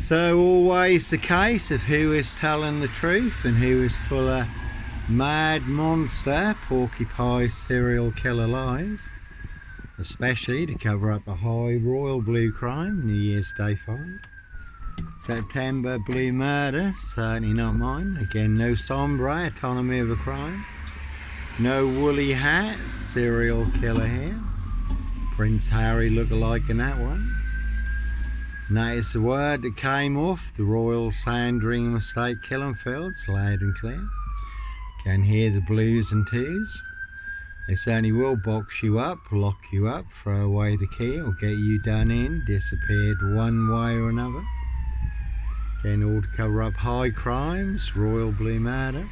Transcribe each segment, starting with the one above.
So always the case of who is telling the truth and who is full of mad monster, porcupine serial killer lies, especially to cover up a high royal blue crime, New Year's Day find. September blue murder, certainly not mine. Again, no sombre, autonomy of a crime. No woolly hat, serial killer here. Prince Harry look-alike in that one. And that is the word that came off the Royal Sandringham Estate killing fields, loud and clear. Can hear the blues and twos. They certainly will box you up, lock you up, throw away the key or get you done in, disappeared one way or another. Again, all to cover up high crimes, royal blue murder.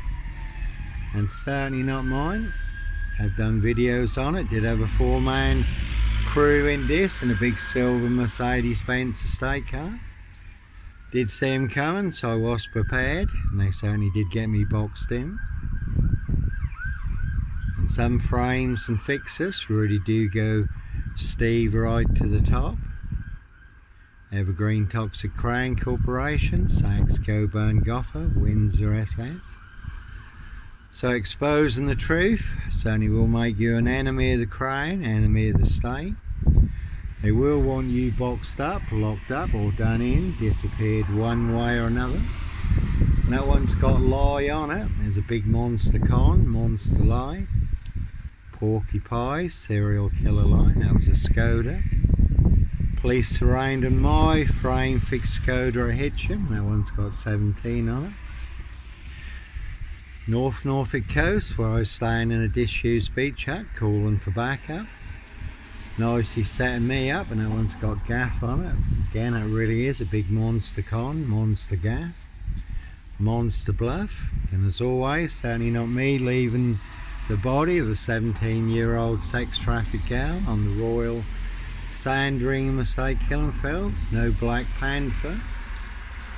And certainly not mine. Have done videos on it, did have a 4-man crew in this and a big silver Mercedes-Benz estate car. Did see him coming, so I was prepared, and they certainly did get me boxed in. And some frames and fixes really do go Steve right to the top. Evergreen Toxic Crown Corporation, Saks Coburn Goffer, Windsor SS. So exposing the truth certainly will make you an enemy of the crown, enemy of the state. They will want you boxed up, locked up or done in, disappeared one way or another. And that one's got lie on it. There's a big monster con, monster lie. Porcupine, serial killer lie. That was a Skoda. Police surrounding my frame fixed Skoda at Hitchin. That one's got 17 on it. North Norfolk coast, where I was staying in a disused beach hut, calling for backup. Nicely setting me up, and that one's got gaff on it. Again, it really is a big monster con, monster gaff, monster bluff. And as always, certainly not me leaving the body of a 17-year-old sex trafficked girl on the Royal Sandringham Estate killing fields. No Black Panther.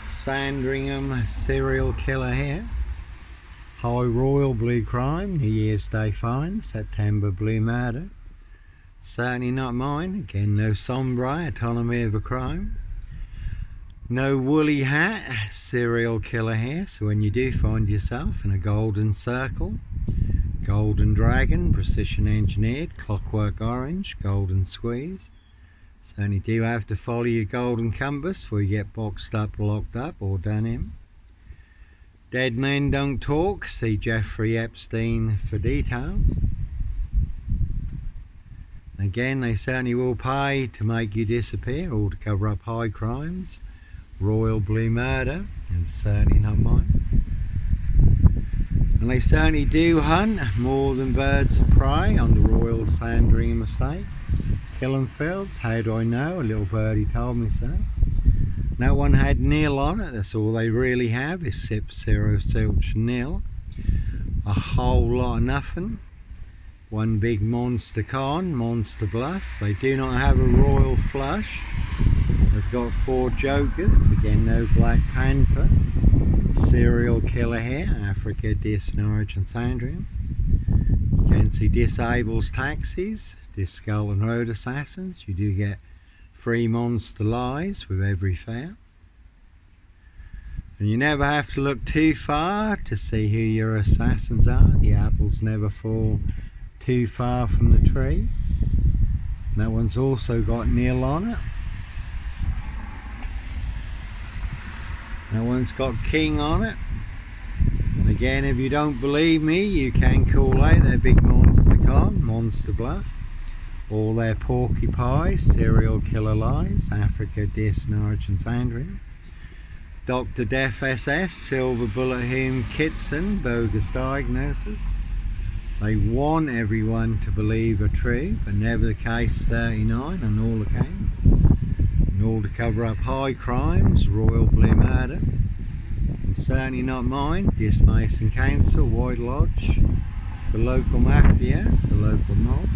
Sandringham serial killer here. High royal blue crime, New Year's Day find, September blue murder. Certainly not mine. Again, no sombre, autonomy of a crime. No woolly hat, serial killer here. So when you do find yourself in a golden circle, golden dragon, precision engineered, clockwork orange, golden squeeze. Certainly do have to follow your golden compass before you get boxed up, locked up or done in. Dead men don't talk, see Jeffrey Epstein for details. Again, they certainly will pay to make you disappear or to cover up high crimes, royal blue murder, and certainly not mine. And they certainly do hunt more than birds of prey on the Royal Sandringham Estate killing fields. How do I know? A little birdie told me so. That one had nil on it. That's all they really have is sip, zero, silch, nil. A whole lot of nothing. One big monster con, monster bluff. They do not have a royal flush. They've got 4 jokers. Again, no Black Panther. Serial killer here, Africa, Dis, Norwich and Sandringham. You can see disables taxis, Discull and road assassins. You do get 3 monster lies with every fare. And you never have to look too far to see who your assassins are. The apples never fall too far from the tree. And that one's also got nil on it. That one's got king on it. And again, if you don't believe me, you can call out their big monster con, monster bluff. All their porcupine, serial killer lies, Africa, Dis, Norwich and Sandringham. Dr. Death SS, Silver Bullet Hume Kitson, bogus diagnosis. They want everyone to believe are true, but never the case 39 on all accounts. And all to cover up high crimes, royal blue murder. And certainly not mine, Dis Mason Council, White Lodge. It's the local mafia, it's the local mob.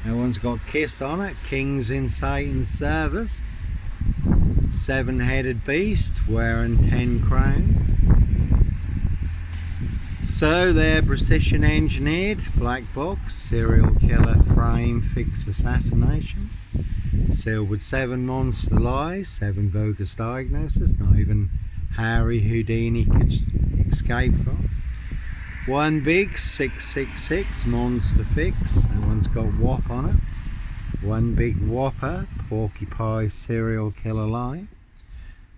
That one's got kiss on it, kings in Satan's service. 7-headed beast wearing 10 crowns. So they're precision engineered, black box, serial killer frame fix assassination. sealed with 7 monster lies, 7 bogus diagnoses, not even Harry Houdini could escape from. 1 big 666 monster fix, that one's got WOP on it. 1 big whopper porcupine serial killer lie.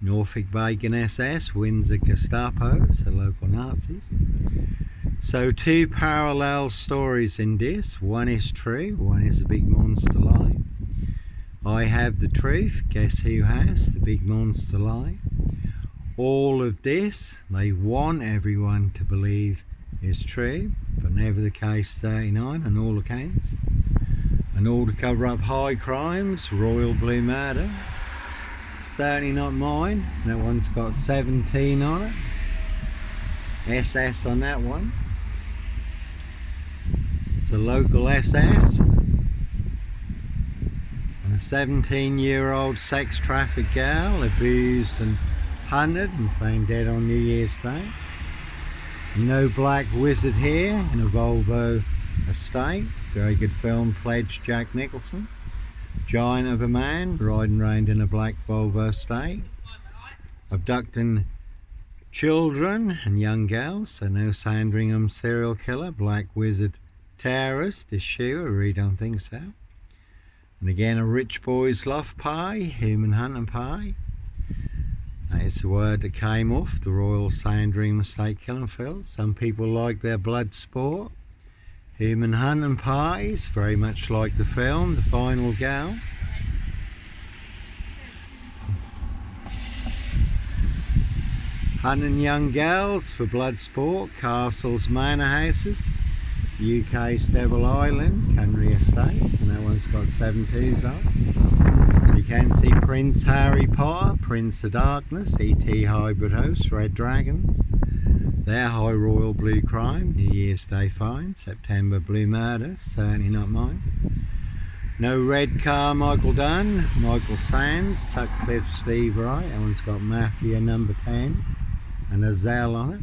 Norfolk Bacon SS, Windsor Gestapos, the local Nazis. So 2 parallel stories in this. One is true, one is a big monster lie. I have the truth, guess who has the big monster lie? All of this they want everyone to believe is true, but never the case 39 on all accounts. And all to cover up high crimes, royal blue murder. Certainly not mine. That one's got 17 on it. SS on that one. It's a local SS. And a 17-year-old sex trafficked girl abused and hunted and found dead on New Year's Day. No black wizard here in a Volvo estate. Very good film, pledged Jack Nicholson. Giant of a man riding around in a black Volvo estate. Abducting children and young girls. So no Sandringham serial killer, black wizard terrorist issue. I really don't think so. And again, a rich boy's love pie, human hunting pie. That is the word that came off the Royal Sandringham Estate killing fields. Some people like their blood sport. Human hunting pies, very much like the film, The Final Girl. Hunting young girls for blood sport, castles, manor houses. UK's Devil Island, Country Estates, and that one's got 7 twos on. So you can see Prince Harry Potter, Prince of Darkness, E.T. Hybrid Host, Red Dragons. Their high royal blue crime, New Year's Day fine, September blue murders, certainly not mine. No red car, Michael Dunn, Michael Sands, Sutcliffe, Steve Wright, that one's got Mafia number 10 and a Zell on it.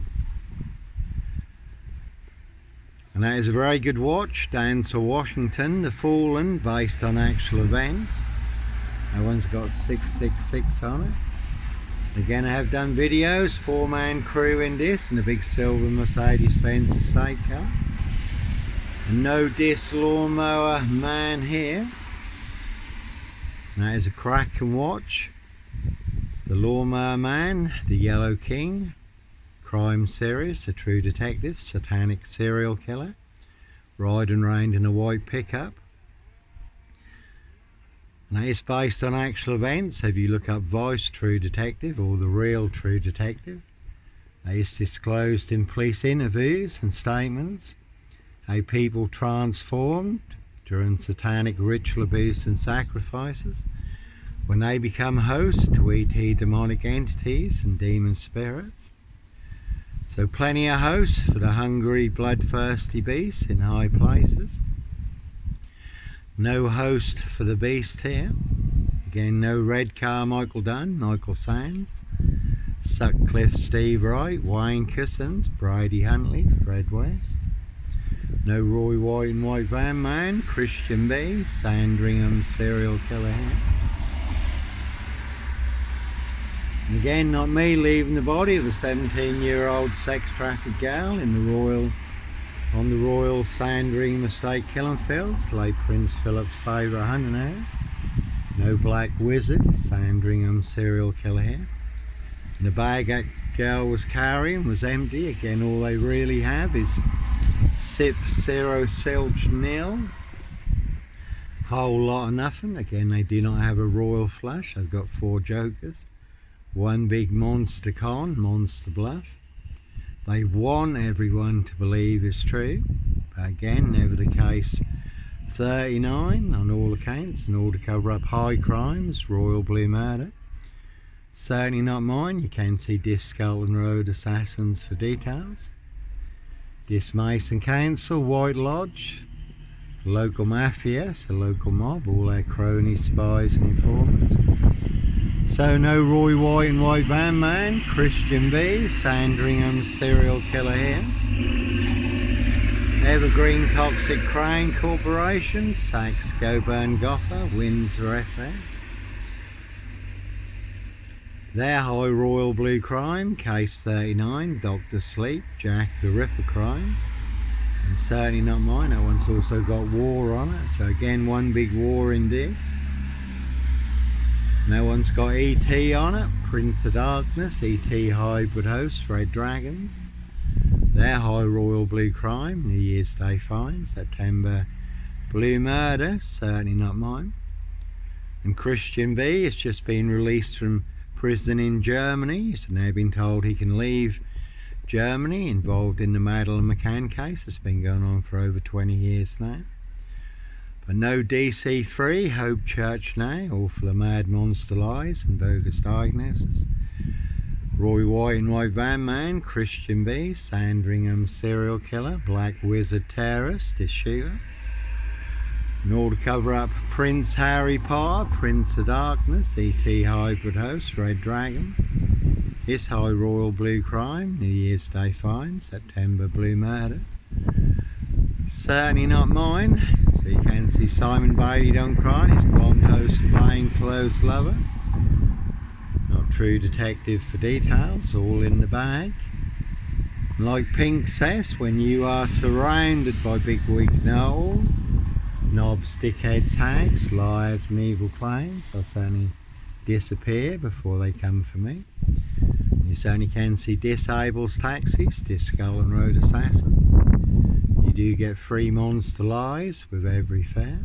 And that is a very good watch, Dancer Washington, The Fallen, based on actual events. That one's got 666 on it. Again, I have done videos, 4-man crew in this, and a big silver Mercedes-Benz estate car. And no disc lawnmower man here. And that is a cracking watch. The Lawnmower Man, The Yellow King, crime series, The True Detective, satanic serial killer, riding around in a white pickup. And that is based on actual events. If you look up Vice True Detective or The Real True Detective, that is disclosed in police interviews and statements how people transformed during satanic ritual abuse and sacrifices when they become hosts to ET demonic entities and demon spirits. So plenty of hosts for the hungry, bloodthirsty beasts in high places. No host for the beast here. Again, no red car, Michael Dunn, Michael Sands, Sutcliffe, Steve Wright, Wayne Cousins, Brady Huntley, Fred West. No Roy White and White Van Man, Christian B, Sandringham serial killer here. And again, not me leaving the body of a 17-year-old sex trafficked gal on the Royal Sandringham Estate killing fields, late Prince Philip's favourite hunting area. No black wizard, Sandringham serial killer here. And the bag that girl was carrying was empty. Again, all they really have is sip, zero, silch, nil. Whole lot of nothing. Again, they do not have a royal flush. They've got 4 jokers. 1 big monster con, monster bluff. They want everyone to believe is true, but again, never the case 39 on all accounts, and all to cover up high crimes, royal blue murder. Certainly not mine. You can see Disc Scotland Road Assassins for details. Disc Mason Council, White Lodge, the local mafia, the local mob, all their cronies, spies and informers. So no Roy White and White Van Man, Christian B, Sandringham serial killer here. Evergreen Toxic Crane Corporation, Sax Goburn Gopher, Windsor SS. Their High Royal Blue Crime, Case 39, Dr. Sleep, Jack the Ripper Crime. And certainly not mine, that one's also got war on it, so again one big war in this. That one's got ET on it, Prince of Darkness, ET Hybrid Host, Red Dragons. Their High Royal Blue Crime, New Year's Day Fine, September Blue Murder, certainly not mine. And Christian B has just been released from prison in Germany. He's now been told he can leave Germany, involved in the Madeleine McCann case. It's been going on for over 20 years now. But no DC3, Hope Church now, all full of mad monster lies and bogus diagnosis. Roy White and White Van Man, Christian B, Sandringham serial killer, Black Wizard terrorist, is shooter. In order to cover up Prince Harry Potter, Prince of Darkness, ET Hybrid Host, Red Dragon. His High Royal Blue Crime, New Year's Day Fine, September Blue Murder. Certainly not mine. So you can see Simon Bailey Don't Cry, his blonde host Plain Clothes Lover. Not True Detective for details, all in the bag. And like Pink says, when you are surrounded by big weak gnolls, knobs, dickheads, hags, liars and evil claims, I'll certainly disappear before they come for me. You certainly can see disables taxis, Discull and Road Assassins. You do get free monster lies with every fare.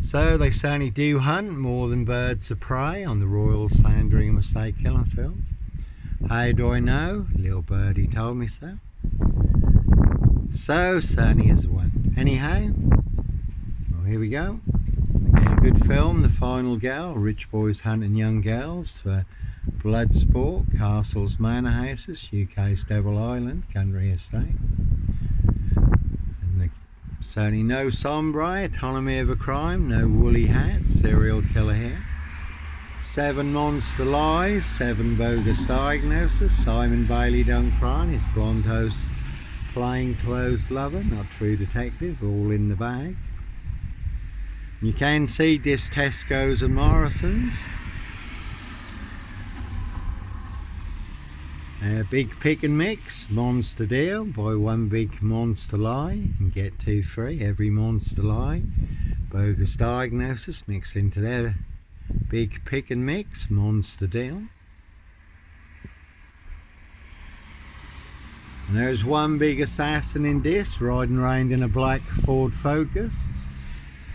So they certainly do hunt more than birds of prey on the Royal Sandringham Estate killing fields. How do I know? Little birdie told me so. So certainly is the one. Anyhow, well, here we go. Again, a good film, The Final Girl, rich boys hunting young girls for blood sport, castles, manor houses, UK's Devil Island, country estates. And certainly no sombre, autonomy of a crime, no woolly hats, serial killer here. 7 monster lies, 7 bogus diagnoses, Simon Bailey Don't Cry, his blonde host Plain Clothes Lover, Not True Detective, all in the bag. You can see this Tesco's and Morrison's. Big pick and mix, monster deal, buy 1 big monster lie and get 2 free. Every monster lie, bogus diagnosis mixed into their big pick and mix, monster deal. And there's 1 big assassin in this, riding around in a black Ford Focus.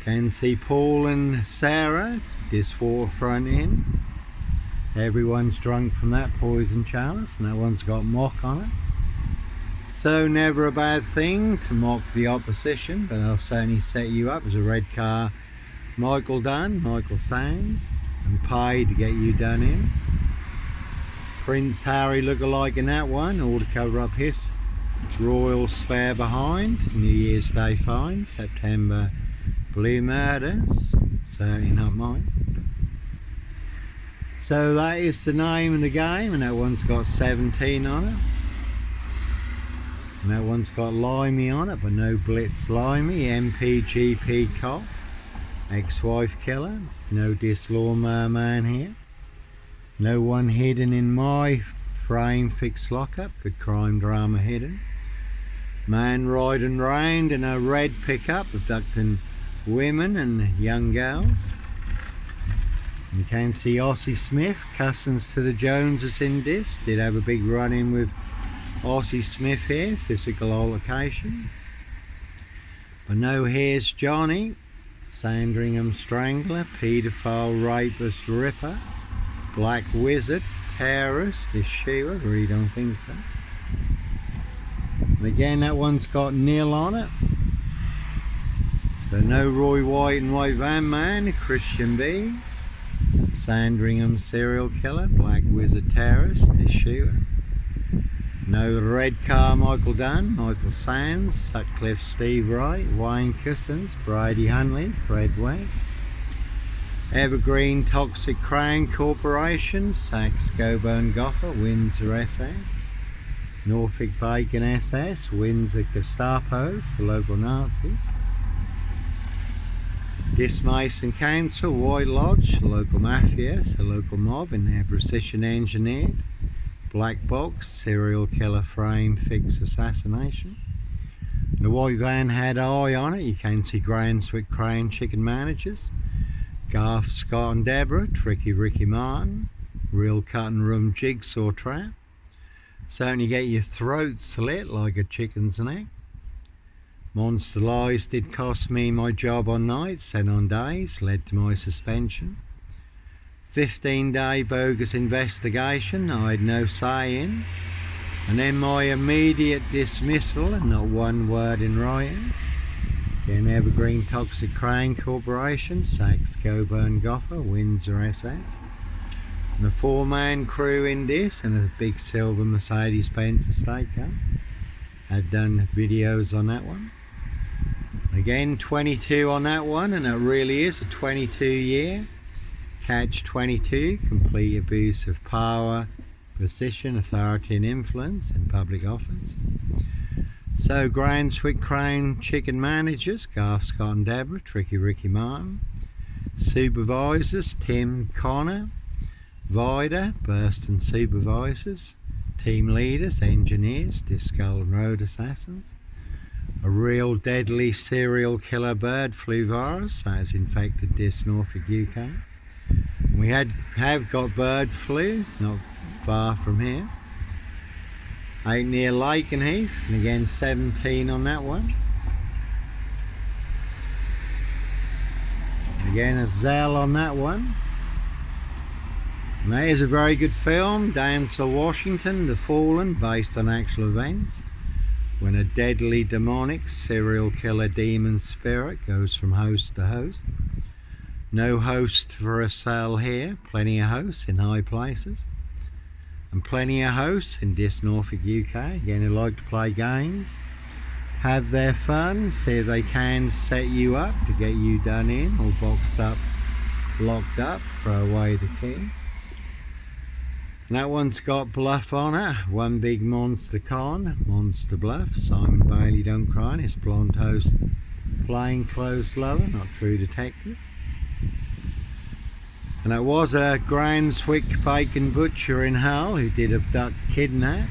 Can see Paul and Sarah, this forefront in. Everyone's drunk from that poison chalice, and that one's got mock on it. So never a bad thing to mock the opposition, but they'll certainly set you up as a red car. Michael Dunn, Michael Sands, and pay to get you done in. Prince Harry look-alike in that one, all to cover up his royal spare behind. New Year's Day Fine, September Blue Murders, certainly not mine. So that is the name of the game, and that one's got 17 on it. And that one's got Limey on it, but no Blitz Limey. MPGP cop, ex-wife killer, no Dislawnmower man here. No one hidden in my frame, fixed lockup, good crime drama hidden. Man riding round in a red pickup, abducting women and young girls. You can see Ossie Smith, cousins to the Joneses in this. Did have a big run-in with Ossie Smith here, physical altercation. But no, here's Johnny, Sandringham Strangler, paedophile, rapist, ripper, Black Wizard, terrorist, is shooter, really don't think so. And again, that one's got nil on it. So no Roy White and White Van Man, Christian B, Sandringham serial killer, Black Wizard terrorist, is shooter. No red car Michael Dunn, Michael Sands, Sutcliffe Steve Wright, Wayne Customs, Brady Huntley, Fred West. Evergreen Toxic Crane Corporation, Sax Goburn Gopher, Windsor SS. Norfolk Bacon SS, Windsor Gestapos, the local Nazis. Dismason Council, White Lodge, the local mafias, the local mob in their precision engineered. Black Box, serial killer frame fix assassination. The white van had eye on it. You can see Granswick Crane chicken managers. Garth, Scott and Deborah, Tricky Ricky Martin. Real cutting room jigsaw trap. Certainly get your throat slit like a chicken's neck. Monster lies did cost me my job on nights, sent on days, led to my suspension. 15-day bogus investigation I had no say in, and then my immediate dismissal and not one word in writing. Again, Evergreen Toxic Crane Corporation, Sachs, Coburn, Goffer, Windsor SS. And a 4-man crew in this and a big silver Mercedes-Benz estate car. I've done videos on that one. Again, 22 on that one, and it really is a 22-year. Catch 22, complete abuse of power, position, authority and influence in public office. So Granswick Crane chicken managers, Garth, Scott and Deborah, Tricky Ricky Martin. Supervisors, Tim, Connor, Vida, Burston supervisors. Team leaders, engineers, Discull and Road assassins. A real deadly serial killer bird flu virus that has infected this Norfolk UK. We have got bird flu, not far from here. Out near Lakenheath, and again 17 on that one. Again a Zell on that one. And that is a very good film, Denzel Washington, The Fallen, based on actual events. When a deadly demonic serial killer demon spirit goes from host to host. No host for a sale here, plenty of hosts in high places. And plenty of hosts in this Norfolk UK, again who like to play games, have their fun, see if they can set you up to get you done in or boxed up, locked up, throw away the key. And that one's got bluff on it, one big monster con, monster bluff, Simon Bailey don't cry, and his blonde host, plain clothes lover, not true detective. And it was a Granswick bacon butcher in Hull who did abduct, kidnap,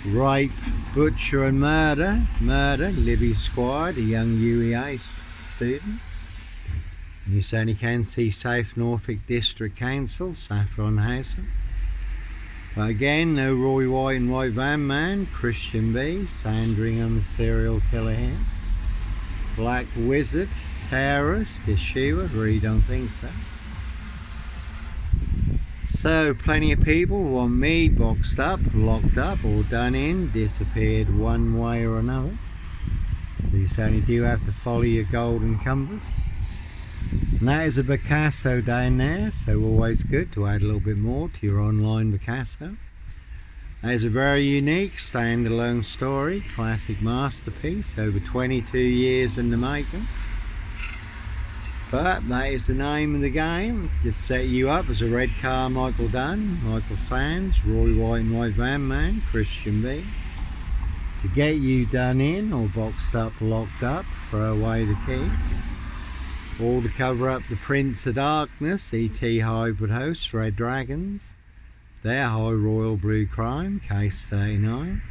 rape, butcher and murder, Libby Squad, a young UEA student. And you certainly can see Safe Norfolk District Council, Saffron Housen. But again, no Roy White and White Van Man, Christian B, Sandringham serial killer here. Black Wizard, terrorist, issue, I really don't think so. So plenty of people want me boxed up, locked up or done in, disappeared one way or another. So you certainly do have to follow your golden compass. And that is a Picasso down there, so always good to add a little bit more to your online Picasso. That is a very unique standalone story, classic masterpiece, over 22 years in the making. But that is the name of the game. Just set you up as a red car Michael Dunn, Michael Sands, Roy White and White Van Man, Christian B. To get you done in or boxed up, locked up, throw away the key. All to cover up the Prince of Darkness, E.T. hybrid hosts, Red Dragons. Their High Royal Blue Crime, Case 39.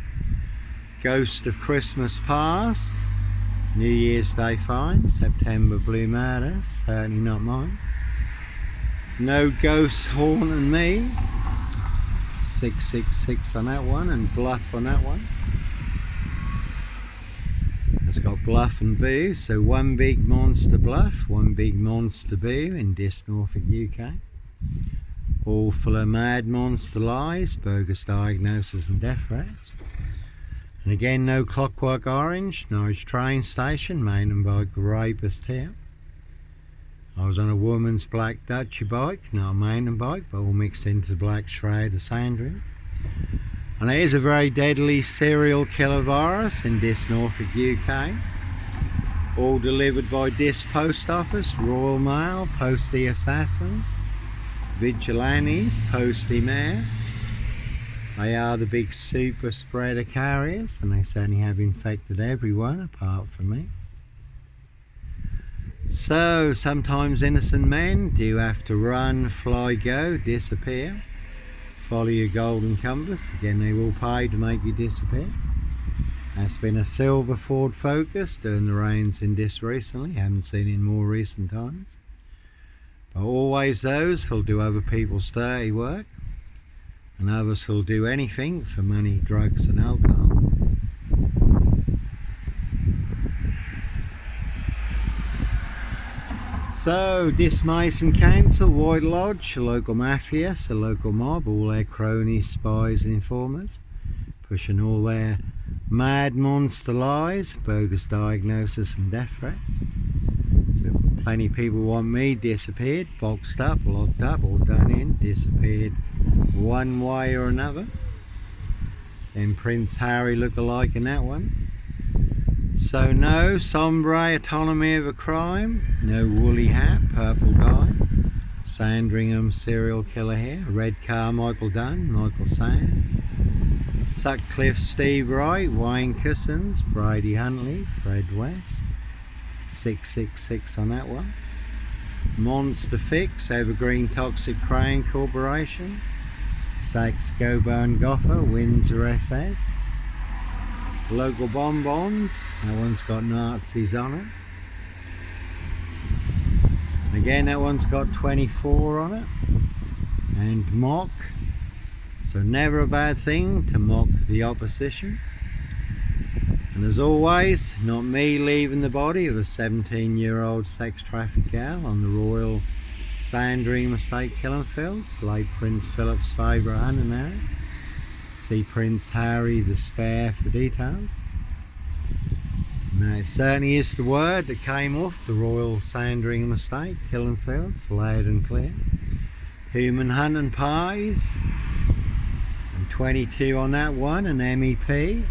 Ghost of Christmas Past. New Year's Day Fine, September Blue Murder, certainly not mine. No Ghosts Haunting Me, 666 on that one, and Bluff on that one. It's got Bluff and Boo, so one big monster bluff, one big monster boo in this Norfolk UK. All full of mad monster lies, bogus diagnosis and death threats. And again, no Clockwork Orange, Norwich train station, mountain bike rapist here. I was on a woman's black Dutchy bike, not a mountain bike, but all mixed into the black shroud of Sandringham. And it is a very deadly serial killer virus in this Norfolk UK. All delivered by this post office, Royal Mail, Postie Assassins, Vigilantes, Postie Mayor. They are the big super spreader carriers, and they certainly have infected everyone apart from me. So sometimes innocent men do have to run, fly, go, disappear. Follow your golden compass. Again, they will pay to make you disappear. That's been a silver Ford Focus doing the reins in this recently. Haven't seen it in more recent times. But always those who'll do other people's dirty work, and others who'll do anything for money, drugs and alcohol. So this Mason Council, White Lodge, a local mafia, a local mob, all their cronies, spies and informers, pushing all their mad monster lies, bogus diagnosis and death threats. So plenty of people want me disappeared, boxed up, locked up, or done in, disappeared one way or another. Then Prince Harry look-alike in that one. So no sombre autonomy of a crime, no woolly hat, purple guy, Sandringham serial killer here, red car Michael Dunn, Michael Sands, Sutcliffe Steve Wright, Wayne Cousins, Brady Huntley, Fred West, 666 on that one, Monster Fix, Evergreen Toxic Crane Corporation, Sachs Goburn Goffer, Windsor SS, Local Bonbons, that one's got Nazis on it. Again, that one's got 24 on it. And mock, so never a bad thing to mock the opposition. And as always, not me leaving the body of a 17-year-old sex trafficked gal on the Royal Sandringham estate killing fields, late Prince Philip's favourite hunting area. See Prince Harry the Spare for details. Now it certainly is the word that came off the Royal Sandringham estate, killing fields, loud and clear. Human hunting pies, and 22 on that one, and MEP.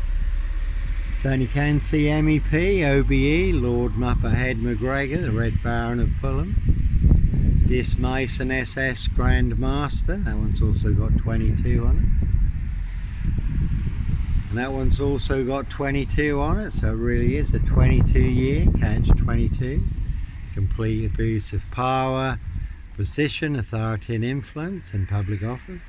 Certainly can see MEP, OBE, Lord Muppethead McGregor, the Red Baron of Fulham. This Mason SS Grand Master, that one's also got 22 on it. And that one's also got 22 on it, so it really is a 22-year catch 22. Complete abuse of power, position, authority and influence in public office.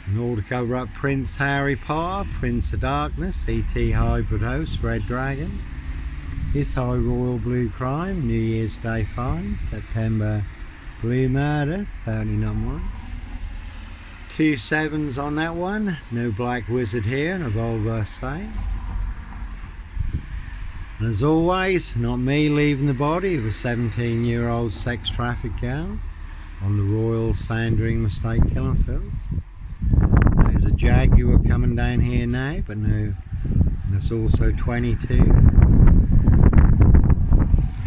And all to cover up Prince Harry Potter, Prince of Darkness, ET Hybrid Host, Red Dragon. This High Royal Blue Crime, New Year's Day Fine, September Blue Murder, certainly not mine. 2 sevens on that one, no Black Wizard here in a Volvo estate. And as always, not me leaving the body of a 17-year-old sex trafficked gal on the Royal Sandringham estate killing fields. There's a Jaguar coming down here now, but no, and it's also 22.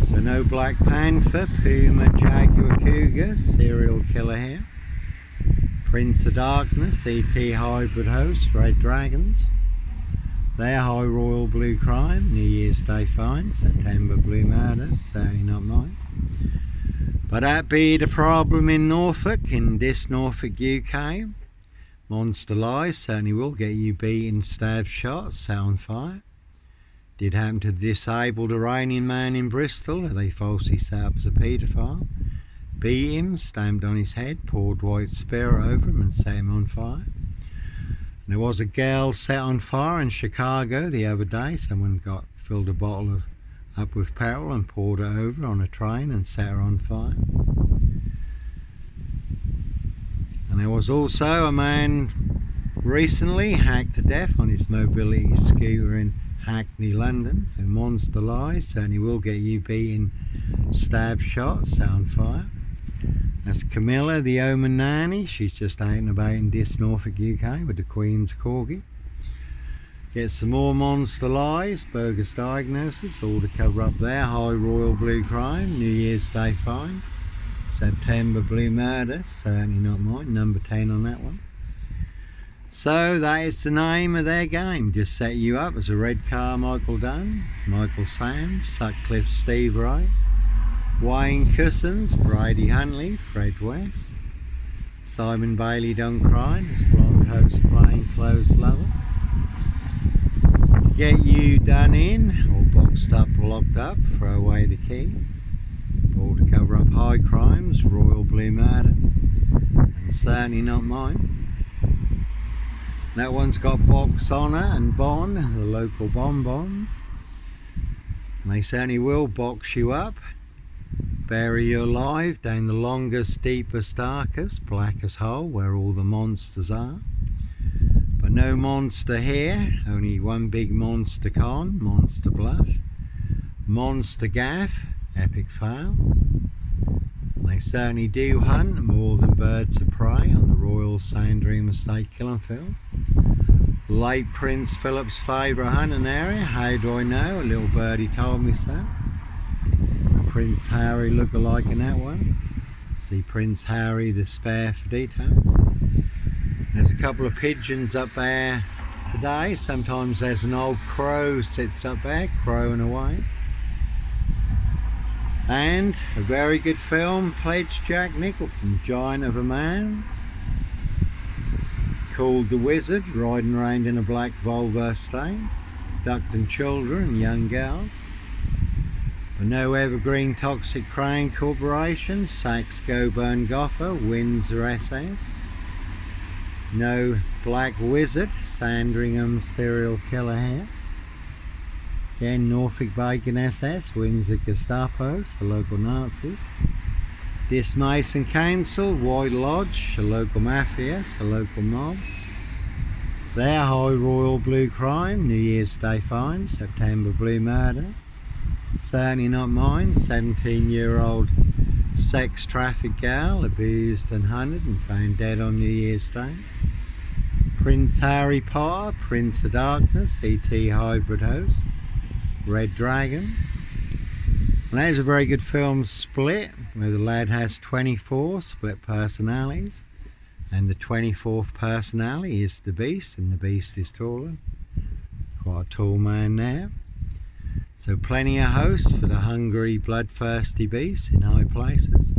So no Black Panther, Puma, Jaguar, Cougar, serial killer here. Prince of Darkness, ET Hybrid Host, Red Dragons. Their High Royal Blue Crime, New Year's Day Fine, September Blue Murder, certainly not mine. But that be the problem in Norfolk, in this Norfolk, UK. Monster lies certainly will get you beaten, stabbed, shot, set on fire. Did happen to the disabled Iranian man in Bristol, who they falsely set up as a paedophile. Beat him, stamped on his head, poured white spirit over him and set him on fire. And there was a girl set on fire in Chicago the other day. Someone filled a bottle up with petrol and poured it over on a train and set her on fire. And there was also a man recently hacked to death on his mobility scooter in Hackney, London. So monster lies certainly will get you beaten, stabbed, shot, set on fire. That's Camilla, the Omen nanny. She's just out and about in this Norfolk, UK with the Queen's Corgi. Get some more monster lies, bogus diagnosis, all to cover up their High Royal Blue Crime, New Year's Day Fine, September Blue Murder, certainly not mine, number 10 on that one. So that is the name of their game. Just set you up as a red car Michael Dunn, Michael Sands, Sutcliffe Steve Wright, Wayne Cousins, Brady Huntley, Fred West, Simon Bailey done crime as blonde host plain clothes lover. To get you done in or boxed up, locked up, throw away the key. All to cover up high crimes, royal blue murder, and certainly not mine. That one's got box honour and bond, the local bonbons. And they certainly will box you up, bury you alive down the longest, deepest, darkest, blackest hole where all the monsters are. But no monster here, only one big monster con, monster bluff, monster gaff, epic fail. They certainly do hunt more than birds of prey on the Royal Sandringham Estate killing field. Late Prince Philip's favourite hunting area, how do I know? A little birdie told me so. Prince Harry look-alike in that one. See Prince Harry the spare for details. There's a couple of pigeons up there today. Sometimes there's an old crow sits up there, crowing away. And a very good film, pledged Jack Nicholson, giant of a man, called The Wizard, riding around in a black Volvo stain, abducting children and young girls. But no evergreen toxic crane corporation, Saks Goburn Goffer, Windsor SS. No Black Wizard, Sandringham serial killer here. Again, Norfolk Bacon SS, Windsor Gestapos, the local Nazis. This Mason Council, White Lodge, the local mafias, the local mob. Their High Royal Blue Crime, New Year's Day fine, September Blue Murder. Certainly not mine, 17-year-old sex trafficked girl, abused and hunted and found dead on New Year's Day. Prince Harry Potter, Prince of Darkness, E.T. hybrid host. Red Dragon. And there's a very good film, Split, where the lad has 24 split personalities, and the 24th personality is the Beast, and the Beast is taller. Quite a tall man there. So plenty of hosts for the hungry, bloodthirsty beast in high places.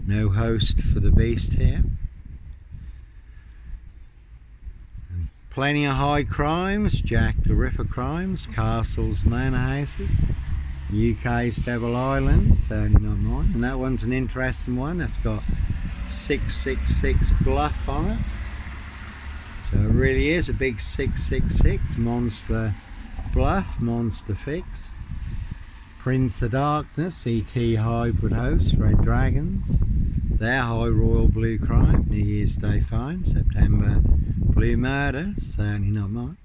No host for the Beast here. Plenty of high crimes, Jack the Ripper crimes, castles, manor houses, UK's Devil Island, certainly not mine. And that one's an interesting one, that's got 666 bluff on it. So it really is a big 666 monster bluff, monster fix. Prince of Darkness, E.T. hybrid host, Red Dragons. Their High Royal Blue Crime, New Year's Day fine, September Blue Murder, certainly not mine.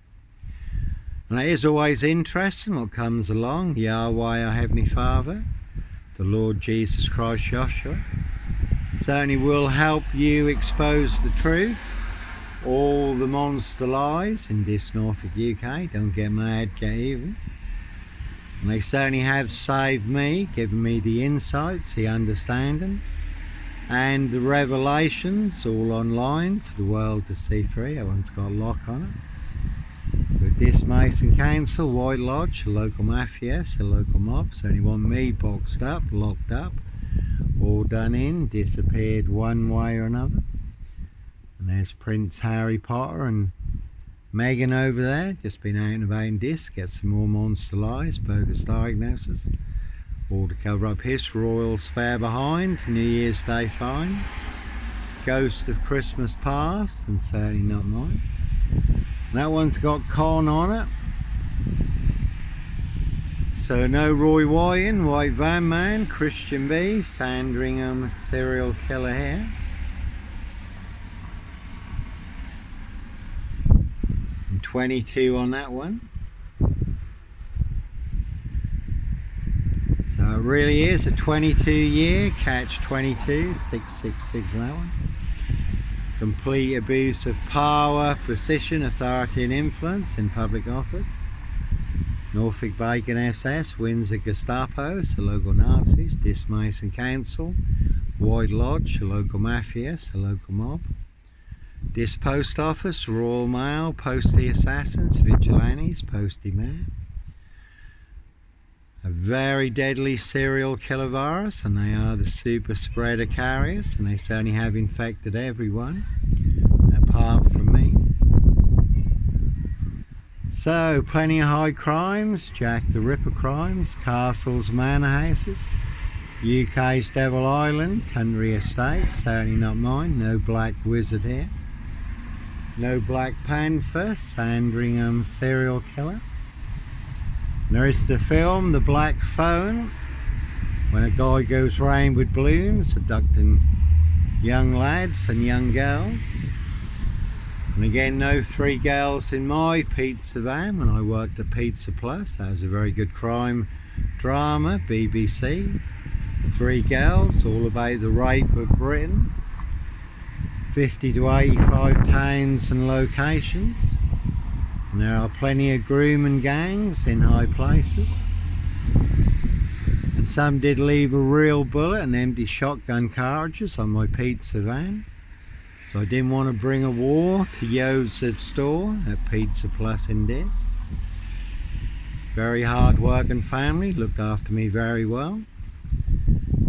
And it is always interesting what comes along. Yahweh, our Heavenly Father, the Lord Jesus Christ, Joshua, certainly will help you expose the truth, all the monster lies in this Norfolk UK. Don't get mad, get even. And they certainly have saved me, given me the insights, the understanding, and the revelations all online for the world to see free. That one's got a lock on it. So this Mason Council, White Lodge, a local mafias, a local mob, certainly want me boxed up, locked up, all done in, disappeared one way or another. And there's Prince Harry Potter and Meghan over there, just been out and about in this, get some more monster lies, bogus diagnosis. All to cover up his royal spare behind, New Year's Day fine, Ghost of Christmas Past, and certainly not mine. And that one's got con on it. So no Roy Wyan, White Van Man, Christian B, Sandringham serial killer here. And 22 on that one. So it really is a 22-year catch 22, 666 on that one. Complete abuse of power, position, authority and influence in public office. Norfolk Bacon SS, Windsor Gestapos, the local Nazis, this Mason Council, White Lodge, the local mafias, the local mob. This post office, Royal Mail, postie assassins, vigilantes, postie mayor. a very deadly serial killer virus, and they are the super spreader carriers, and they certainly have infected everyone apart from me. So plenty of high crimes, Jack the Ripper crimes, castles, manor houses, UK's Devil Island, country estates, certainly not mine. No black wizard here, no Black Panther, Sandringham serial killer. There is the film The Black Phone, when a guy goes round with balloons abducting young lads and young girls. And again, no 3 girls in my pizza van when I worked at Pizza Plus. That was a very good crime drama, BBC. 3 girls, all about the rape of Britain. 50 to 85 towns and locations. And there are plenty of grooming gangs in high places. And some did leave a real bullet and empty shotgun cartridges on my pizza van. So I didn't want to bring a war to Joseph's store at Pizza Plus in this. Very hard working family, looked after me very well.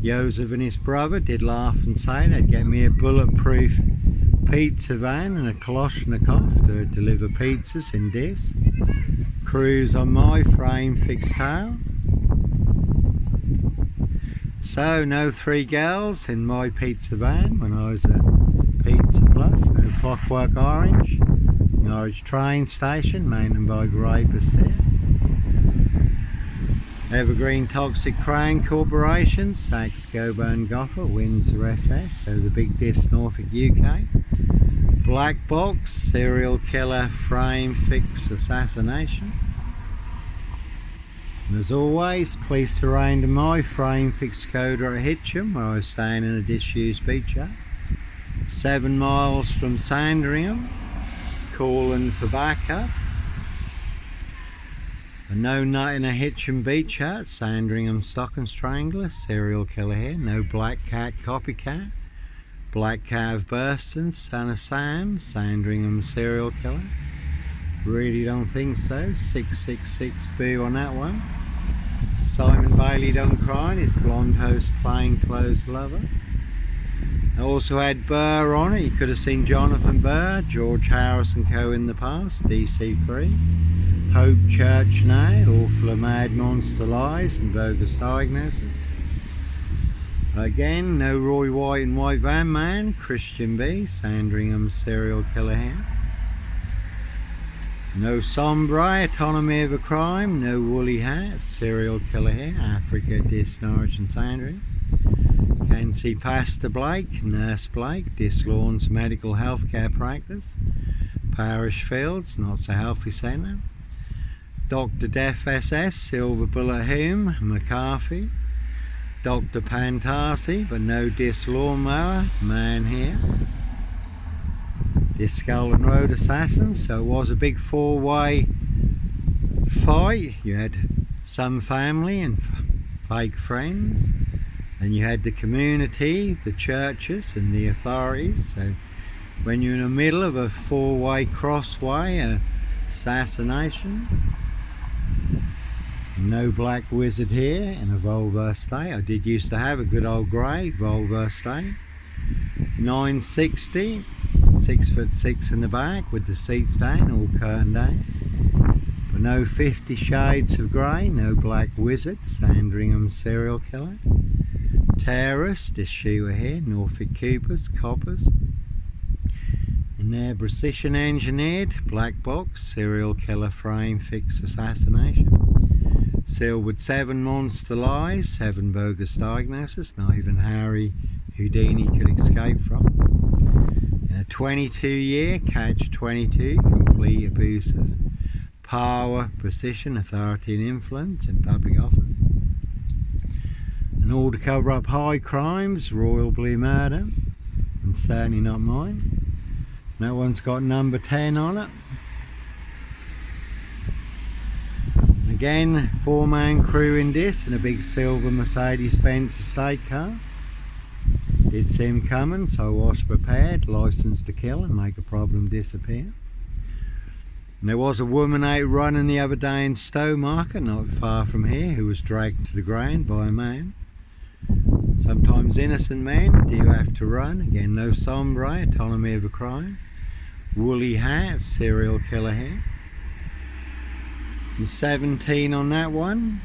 Joseph and his brother did laugh and say they'd get me a bulletproof pizza van and a Kalashnikov to deliver pizzas in this. Cruise on my frame fixed tail. So no 3 girls in my pizza van when I was at Pizza Plus. No Clockwork Orange, Norwich train station, mountain bike rapists there. Evergreen Toxic Crane Corporation, Saks, Gobo Goffer, Windsor SS, so the big disc Norfolk UK. Black Box, serial killer frame fix assassination. And as always, police around my frame fix coder at Hitcham, where I was staying in a disused beach hut. 7 miles from Sandringham, calling for backup. A no nut in a Hitcham beach hut, Sandringham stock and strangler, serial killer here. No Black Cat copycat. Black Cav Burston, son of Sam, Sandringham serial killer. Really don't think so. 666 boo on that one. Simon Bailey don't cry, his blonde host plainclothes lover. I also had Burr on it. You could have seen Jonathan Burr, George Harris and Co in the past, DC3. Hope Church now, all full of mad monster lies and bogus diagnosis. Again, no Roy White and White Van Man, Christian B, Sandringham serial killer here. No Sombre, Autonomy of a Crime, no Woolly Hat, serial killer here, Africa, Dis, Norwich and Sandringham. Can see Pastor Blake, Nurse Blake, Dis Lawns Medical Healthcare Practice. Parish Fields, Not So Healthy Centre. Dr. Deaf SS, Silver Bullet Hume, McCarthy. Dr. Pantasi, but no Dis Lawnmower, man here. Dis Skull and Road Assassins, so it was a big 4-way fight. You had some family and fake friends, and you had the community, the churches and the authorities. So when you're in the middle of a 4-way crossway assassination, no black wizard here in a Volvo estate. I did used to have a good old grey Volvo estate. 960, 6'6" in the back with the seats down, all curtained down. But no 50 Shades of Grey, no black wizard, Sandringham serial killer. Terrorist, this shooter here, Norfolk Coopers, Coppers. In there, precision engineered, black box, serial killer frame fix assassination. Sealed with 7 monster lies, 7 bogus diagnoses, not even Harry Houdini could escape from. In a 22-year catch-22, complete abuse of power, precision, authority and influence in public office. And all to cover up high crimes, royal blue murder, and certainly not mine. That one's got number 10 on it. Again, 4-man crew in this, in a big silver Mercedes-Benz estate car. Did see him coming, so I was prepared, licensed to kill and make a problem disappear. And there was a woman out running the other day in Stowmarket, not far from here, who was dragged to the ground by a man. Sometimes innocent men do have to run. Again, no sombre, autonomy of a crime. Woolly hat, serial killer here. And 17 on that one.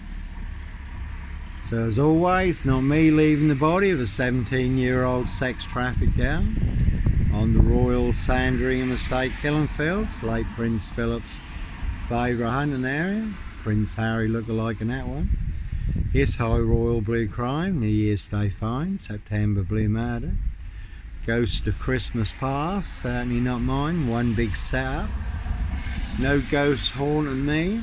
So as always, not me leaving the body of a 17-year-old sex trafficked girl on the Royal Sandringham estate, Killenfields, late Prince Philip's favourite hunting area. Prince Harry lookalike in that one. This high royal blue crime, New Year's Day fine, September blue murder. Ghost of Christmas past, certainly not mine, one big setup. No ghost haunting me.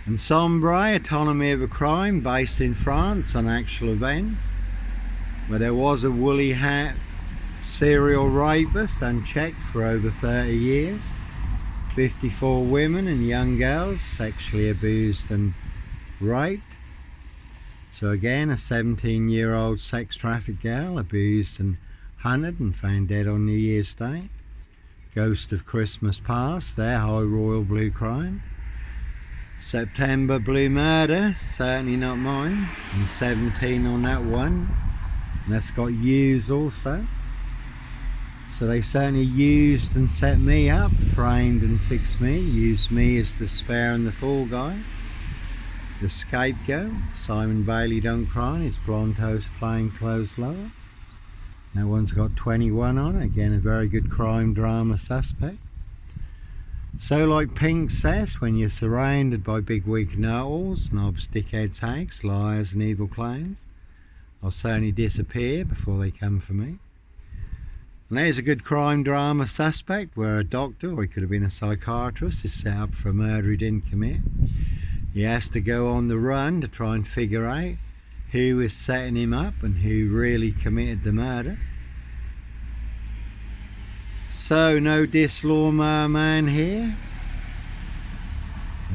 And sombre, autonomy of a crime, based in France on actual events, where there was a woolly hat serial rapist unchecked for over 30 years. 54 women and young girls sexually abused and raped. So again, a 17-year-old sex trafficked girl abused and hunted and found dead on New Year's Day. Ghost of Christmas past, their high royal blue crime. September blue murder, certainly not mine. And 17 on that one. And that's got U's also. So they certainly used and set me up, framed and fixed me, used me as the spare and the fall guy. The scapegoat, Simon Bailey don't cry, his blonde toast plain clothes lover. No one's got 21 on, again a very good crime drama suspect. So like Pink says, when you're surrounded by big weak know-alls, knobs, dickheads, hags, liars and evil clowns, I'll certainly disappear before they come for me. And there's a good crime drama suspect where a doctor, or he could have been a psychiatrist, is set up for a murder he didn't commit. He has to go on the run to try and figure out who is setting him up and who really committed the murder. So no dislawnmower man here.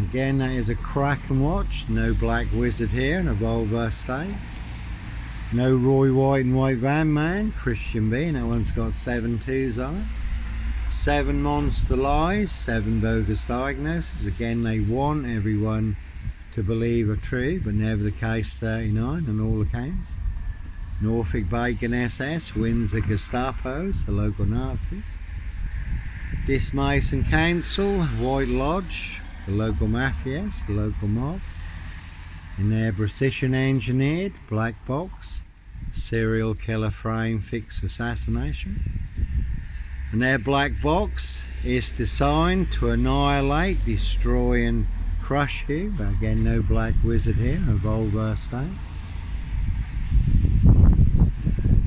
Again, that is a Kraken watch. No black wizard here in a Volvo estate. No Roy White and White van man, Christian B. That one's got 7 2s on it. 7 monster lies, 7 bogus diagnoses. Again, they want everyone to believe are true, but never the case. 39 on all accounts. Norfolk Bacon SS, Windsor Gestapos, the local Nazis. Dismason Council, White Lodge, the local mafias, the local mob. In their precision engineered black box, serial killer frame fix assassination. And their black box is designed to annihilate, destroy and crush you, but again no black wizard here, a Volvo estate.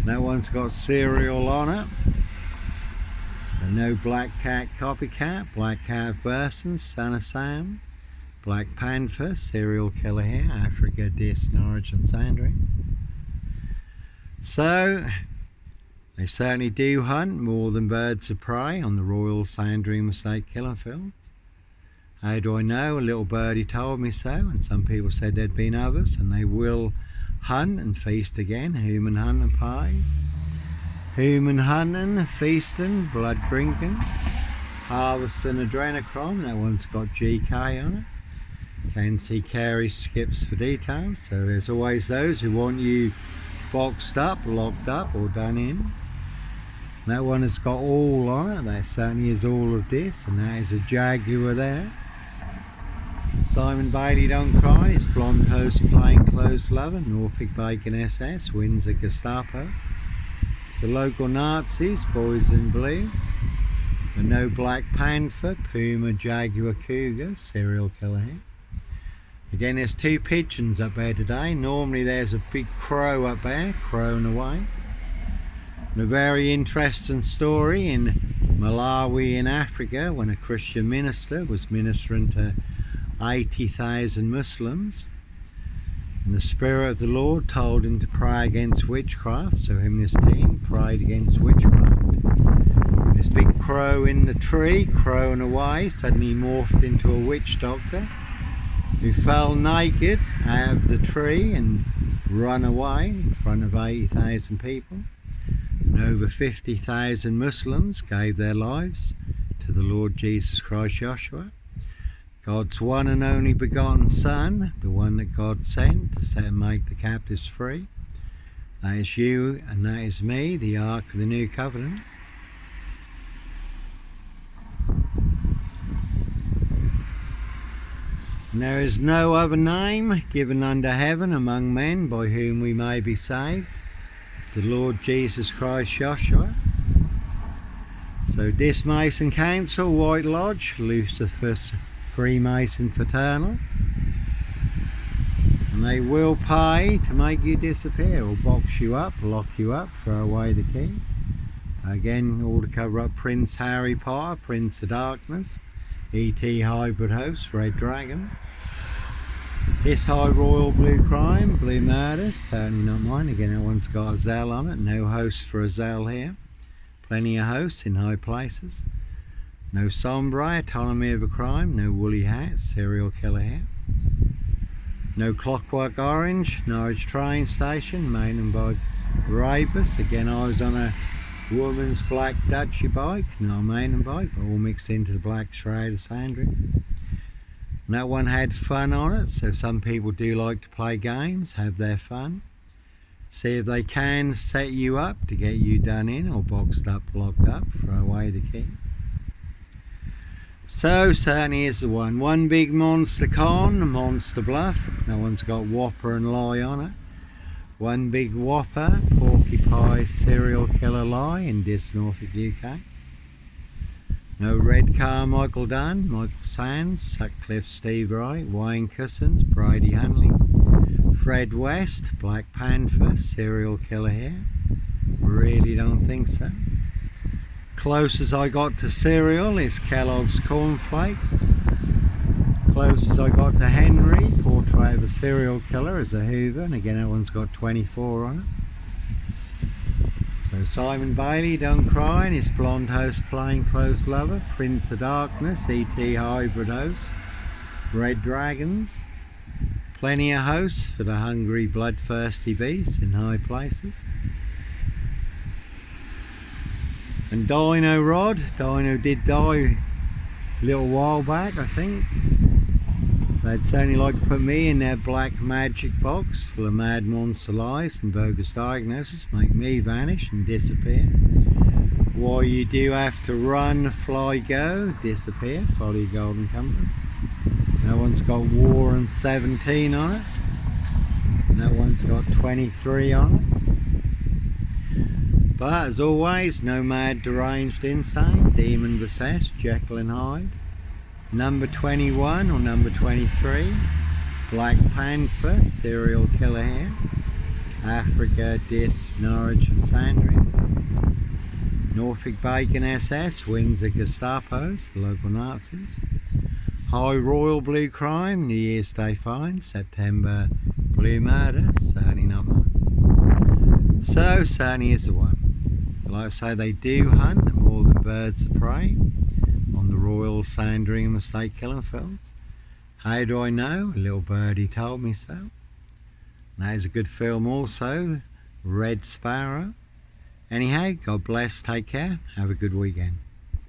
That one's got serial on it. And no black cat copycat, black cat of Burston, son of Sam. Black Panther, serial killer here, Africa, Dis, Norwich and Sandringham. So, they certainly do hunt more than birds of prey on the Royal Sandringham Estate Killenfields. How do I know? A little birdie told me so, and some people said there'd been others, and they will hunt and feast again. Human hunting parties. Human hunting, feasting, blood drinking, harvesting adrenochrome. That one's got GK on it. Can see Carey skips for details. So there's always those who want you boxed up, locked up or done in. That one has got all on it. That certainly is all of this, and that is a Jaguar there. Simon Bailey don't cry, his blonde host plain clothes lover, Norfolk Bacon SS, Windsor Gestapo. It's the local Nazis, boys in blue. And no Black Panther, Puma, Jaguar, Cougar, serial killer here. Again, there's 2 pigeons up there today. Normally there's a big crow up there, crowing away. And a very interesting story in Malawi in Africa, when a Christian minister was ministering to 80,000 Muslims. And the Spirit of the Lord told him to pray against witchcraft, so him and his team prayed against witchcraft. This big crow in the tree, crowing away, suddenly morphed into a witch doctor who fell naked out of the tree and run away in front of 80,000 people. And over 50,000 Muslims gave their lives to the Lord Jesus Christ Joshua, God's one and only begotten Son, the one that God sent to set and make the captives free. That is you and that is me, the Ark of the New Covenant. And there is no other name given under heaven among men by whom we may be saved, the Lord Jesus Christ Joshua. So this Mason Council, White Lodge, Lucifer's Freemason Fraternal, and they will pay to make you disappear or box you up, lock you up, throw away the key. Again, all to cover up Prince Harry Potter, Prince of Darkness, E.T. Hybrid Host, Red Dragon. This high royal blue crime, blue murder, certainly not mine. Again, everyone's got a Zell on it. No host for a Zell here. Plenty of hosts in high places. No sombre, autonomy of a crime. No woolly hat, serial killer here. No Clockwork Orange, Norwich train station, mountain bike rapist. Again, I was on a woman's black Dutchy bike, not a mountain bike, but all mixed into the black shroud of Sandringham. No one had fun on it, so some people do like to play games, have their fun. See if they can set you up to get you done in or boxed up, locked up, throw away the key. So certainly is the one. One big monster con, monster bluff. No one's got whopper and lie on it. One big whopper, porky pie, serial killer lie in this Norfolk, UK. No red car, Michael Dunn, Michael Sands, Sutcliffe, Steve Wright, Wayne Cousins, Brady Huntley, Fred West, Black Panther, serial killer here. Really don't think so. Closest I got to cereal is Kellogg's Cornflakes. Closest I got to Henry, portrait of a serial killer, is a Hoover, and again that one's got 24 on it. So Simon Bailey, Don't Cry, and his blonde host plainclothes lover, Prince of Darkness, E.T. Hybrid Host, Red Dragons. Plenty of hosts for the hungry, bloodthirsty beasts in high places. And Dino Rod, Dino did die a little while back, I think. So they'd certainly like to put me in their black magic box full of mad monster lies and bogus diagnosis, make me vanish and disappear. Why you do have to run, fly, go, disappear, follow your golden compass. No one's got War and 17 on it. No one's got 23 on it. But as always, no mad, deranged, insane, demon possessed, Jekyll and Hyde. Number 21 or number 23, Black Panther, serial killer here. Africa, Dis, Norwich and Sandringham. Norfolk Bacon SS, Windsor Gestapos, the local Nazis. High Royal Blue Crime, New Year's Day Fine, September Blue Murder, certainly not mine. So certainly is the one. Like I say, they do hunt more than birds of prey on the Royal Sandringham Estate killing fields. How do I know? A little birdie told me so. And there's a good film also, Red Sparrow. Anyhow, God bless, take care, have a good weekend.